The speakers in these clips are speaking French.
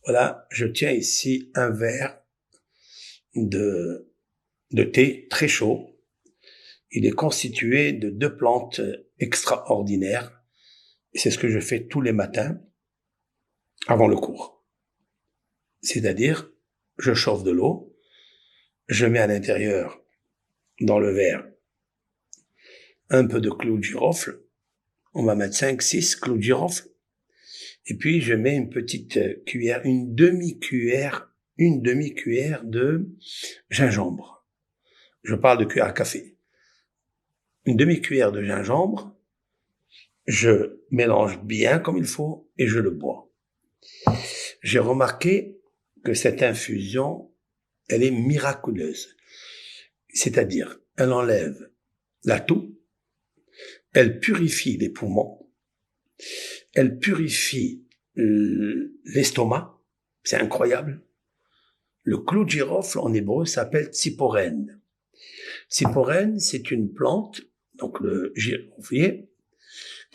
Voilà, je tiens ici un verre de thé très chaud. Il est constitué de 2 plantes extraordinaires. C'est ce que je fais tous les matins avant le cours. C'est-à-dire, je chauffe de l'eau, je mets à l'intérieur, dans le verre, un peu de clou de girofle. On va mettre 5-6 clous de girofle. Et puis, je mets une petite cuillère, une demi-cuillère de gingembre. Je parle de cuillère à café. Une demi-cuillère de gingembre. Je mélange bien comme il faut et je le bois. J'ai remarqué que cette infusion, elle est miraculeuse. C'est-à-dire, elle enlève la toux, elle purifie les poumons, elle purifie l'estomac, c'est incroyable. Le clou de girofle en hébreu s'appelle tsiporène. Tsiporène, c'est une plante, donc le giroflier,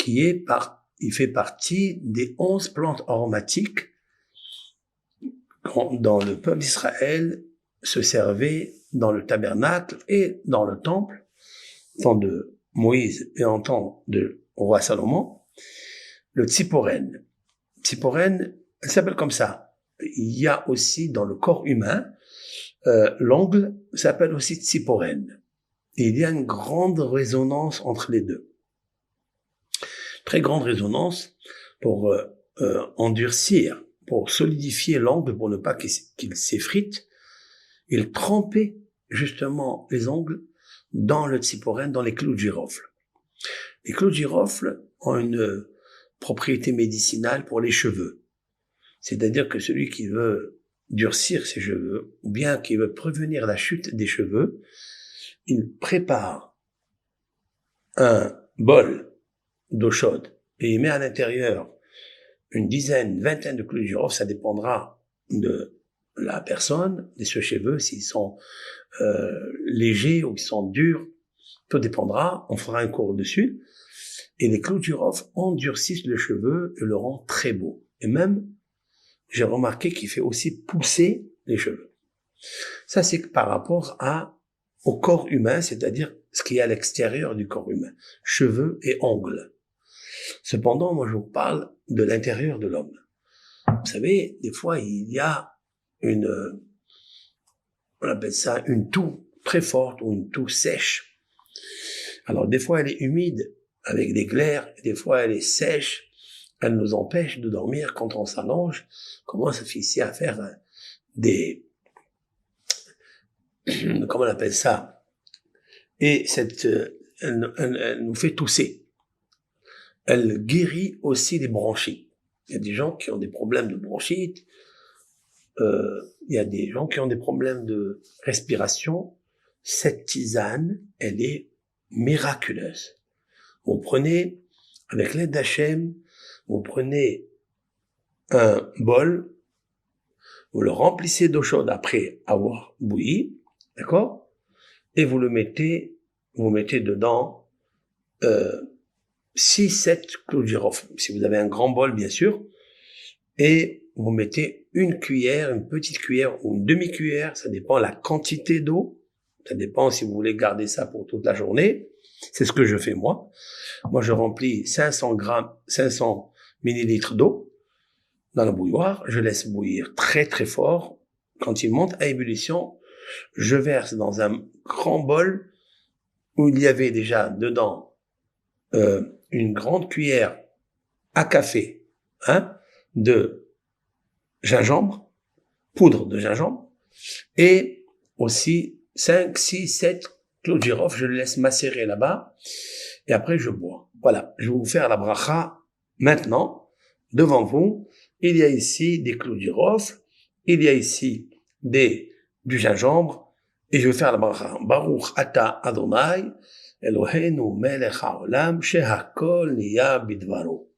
il fait partie des 11 plantes aromatiques dont le peuple d'Israël se servait dans le tabernacle et dans le temple, en temps de Moïse et en temps de roi Salomon, le tsiporène. Tsiporène, elle s'appelle comme ça. Il y a aussi dans le corps humain, l'ongle s'appelle aussi tsiporène. Et il y a une grande résonance entre les deux. Très grande résonance pour endurcir, pour solidifier l'ongle, pour ne pas qu'il s'effrite. Il trempait justement les ongles dans le tsiporène, dans les clous de girofle. Les clous de girofle ont une propriété médicinale pour les cheveux. C'est-à-dire que celui qui veut durcir ses cheveux, ou bien qui veut prévenir la chute des cheveux, il prépare un bol d'eau chaude et il met à l'intérieur une dizaine, vingtaine de clous de girofle, ça dépendra de la personne, de ses cheveux, s'ils sont légers ou s'ils sont durs, tout dépendra, on fera un cours dessus. Et les clous de girofle endurcissent le cheveu et le rendent très beau. Et même, j'ai remarqué qu'il fait aussi pousser les cheveux. Ça, c'est par rapport au corps humain, c'est-à-dire ce qui est à l'extérieur du corps humain, cheveux et ongles. Cependant, moi, je vous parle de l'intérieur de l'homme. Vous savez, des fois, il y a on appelle ça une toux très forte ou une toux sèche. Alors, des fois, elle est humide avec des glaires, des fois, elle est sèche. Elle nous empêche de dormir quand on s'allonge. Comment ça fait ici à faire comment on appelle ça? Et elle nous fait tousser. Elle guérit aussi les bronchites. Il y a des gens qui ont des problèmes de bronchite. Il y a des gens qui ont des problèmes de respiration. Cette tisane, elle est miraculeuse. Vous prenez, avec l'aide d'Hachem, vous prenez un bol, vous le remplissez d'eau chaude après avoir bouilli, d'accord? Et vous mettez dedans 6-7 clous de girofle, si vous avez un grand bol bien sûr, et vous mettez une petite cuillère ou une demi-cuillère, ça dépend de la quantité d'eau, ça dépend si vous voulez garder ça pour toute la journée, c'est ce que je fais moi. Moi je remplis 500 millilitres d'eau dans la bouilloire, je laisse bouillir très très fort, quand il monte à ébullition, je verse dans un grand bol où il y avait déjà dedans une grande cuillère à café de gingembre, poudre de gingembre, et aussi 5, 6, 7 clous de girofle, je le laisse macérer là-bas, et après je bois. Voilà, je vais vous faire la bracha maintenant, devant vous. Il y a ici des clous de girofle, il y a ici du gingembre, et je vais faire la bracha. Baruch ata Adonai, Eloheinu melech haolam, shehakol niya bidvaro.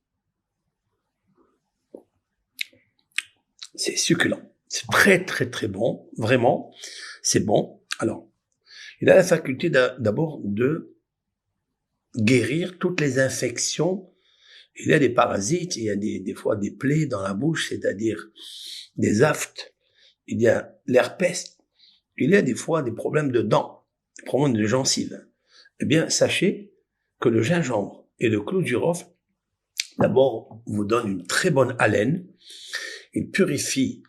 C'est succulent. C'est très, très, très bon. Vraiment, c'est bon. Alors, il a la faculté d'abord de guérir toutes les infections Il y a des parasites, il y a des fois des plaies dans la bouche, c'est-à-dire des aftes, il y a l'herpès, il y a des fois des problèmes de dents, des problèmes de gencives. Eh bien, sachez que le gingembre et le clou de girofle, d'abord, vous donnent une très bonne haleine, il purifie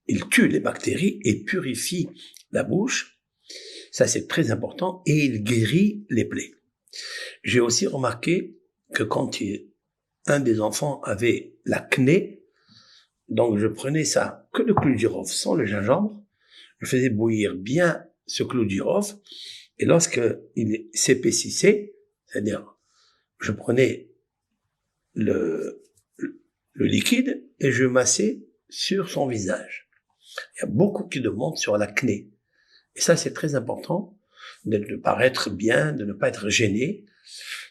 il tue les bactéries et purifie la bouche. Ça, c'est très important. Et il guérit les plaies. J'ai aussi remarqué que quand un des enfants avait l'acné, donc je prenais ça, que le clou de girofle sans le gingembre, je faisais bouillir bien ce clou de girofle, et lorsque il s'épaississait, c'est-à-dire, je prenais le liquide et je massais sur son visage. Il y a beaucoup qui demandent sur l'acné. Et ça, c'est très important de paraître bien, de ne pas être gêné.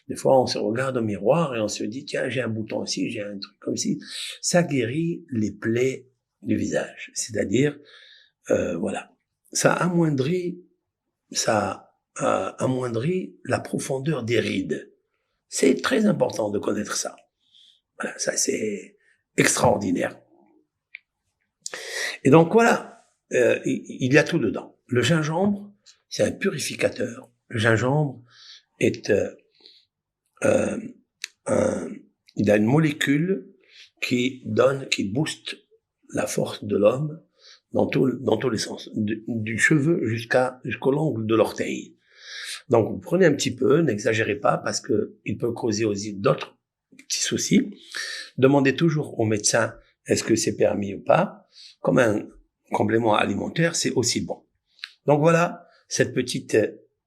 Des fois, on se regarde au miroir et on se dit, tiens, j'ai un bouton ici, j'ai un truc comme ci. Ça guérit les plaies du visage. C'est-à-dire, voilà. Ça amoindrit la profondeur des rides. C'est très important de connaître ça. Voilà, ça c'est extraordinaire. Et donc voilà, il y a tout dedans. Le gingembre, c'est un purificateur. Le gingembre est il a une molécule qui booste la force de l'homme dans tous les sens, du cheveu jusqu'au l'ongle de l'orteil. Donc vous prenez un petit peu, n'exagérez pas parce que il peut causer aussi d'autres petits soucis. Demandez toujours au médecin est-ce que c'est permis ou pas. Comme un complément alimentaire, c'est aussi bon. Donc voilà cette petite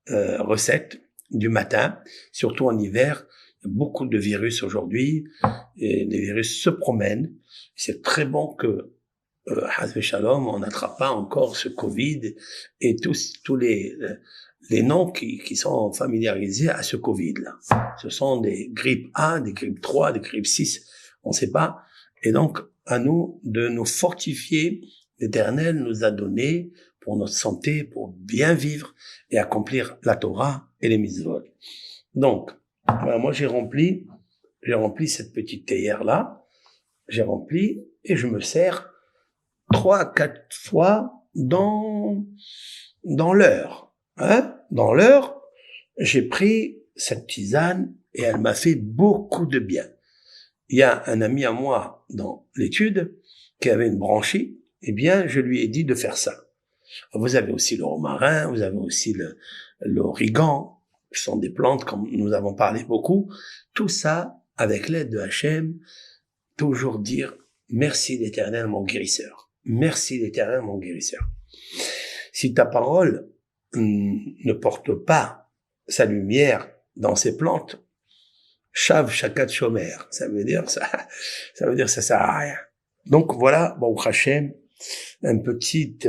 recette du matin, surtout en hiver. Il y a beaucoup de virus aujourd'hui, et les virus se promènent. C'est très bon que Hazve Shalom, on n'attrape pas encore ce Covid et tous les noms qui sont familiarisés à ce Covid-là. Ce sont des grippes A, des grippes 3, des grippes 6, on ne sait pas. Et donc, à nous de nous fortifier. L'Éternel nous a donné pour notre santé, pour bien vivre et accomplir la Torah et les mitzvot. Donc, voilà, moi j'ai rempli cette petite théière-là, j'ai rempli et je me sers 3 à 4 fois dans l'heure. Dans l'heure, j'ai pris cette tisane et elle m'a fait beaucoup de bien. Il y a un ami à moi dans l'étude qui avait une branchie, eh bien, je lui ai dit de faire ça. Vous avez aussi le romarin, vous avez aussi l'origan, qui sont des plantes, comme nous avons parlé beaucoup. Tout ça, avec l'aide de Hachem, toujours dire merci l'Éternel, mon guérisseur. Merci l'Éternel, mon guérisseur. Si ta parole ne porte pas sa lumière dans ces plantes, Shav Shakat Shomer, ça veut dire ça sert à rien. Donc voilà, bon Hachem, une petite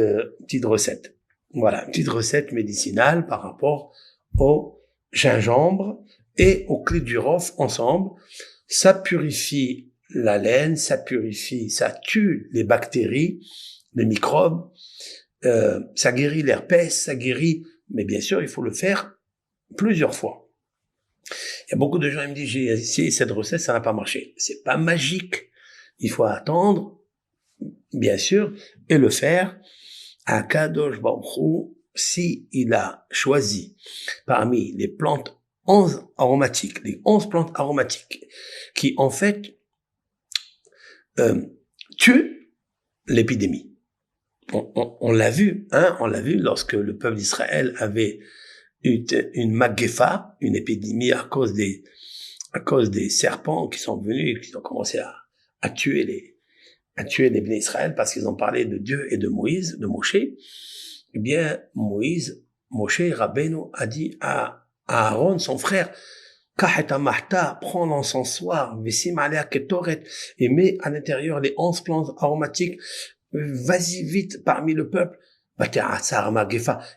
recette. Voilà, une petite recette médicinale par rapport au gingembre et au clé du girofle ensemble. Ça purifie la laine, ça tue les bactéries, les microbes, ça guérit l'herpès, ça guérit, mais bien sûr, il faut le faire plusieurs fois. Il y a beaucoup de gens qui me disent, j'ai essayé cette recette, ça n'a pas marché. C'est pas magique. Il faut attendre, bien sûr, et le faire à Kadosh Baruch Hu, si il a choisi parmi les plantes 11 aromatiques, les 11 plantes aromatiques, qui en fait tuent l'épidémie. On l'a vu, on l'a vu lorsque le peuple d'Israël avait eu une magéfa, une épidémie à cause des serpents qui sont venus et qui ont commencé à tuer les Béné Israël parce qu'ils ont parlé de Dieu et de Moïse, de Moshe. Eh bien, Moshe Rabbeinu a dit à Aaron, son frère, prends l'encensoir, et mets à l'intérieur les 11 plantes aromatiques, vas-y vite parmi le peuple.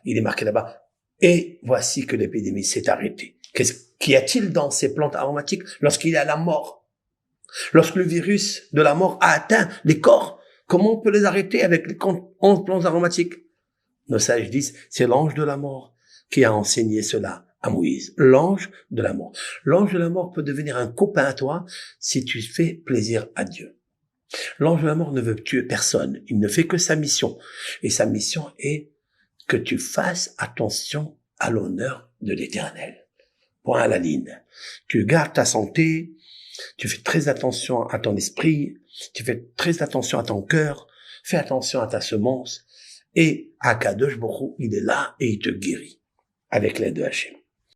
Il est marqué là-bas. Et voici que l'épidémie s'est arrêtée. Qu'y a-t-il dans ces plantes aromatiques lorsqu'il y a la mort? Lorsque le virus de la mort a atteint les corps, comment on peut les arrêter avec les 11 plantes aromatiques? Nos sages disent, c'est l'ange de la mort qui a enseigné cela à Moïse, l'ange de la mort. L'ange de la mort peut devenir un copain à toi si tu fais plaisir à Dieu. L'ange de la mort ne veut tuer personne. Il ne fait que sa mission. Et sa mission est que tu fasses attention à l'honneur de l'Éternel. Point à la ligne. Tu gardes ta santé, tu fais très attention à ton esprit, tu fais très attention à ton cœur, fais attention à ta semence, et Akadosh Baruch Hu, il est là et il te guérit avec l'aide de Hachem.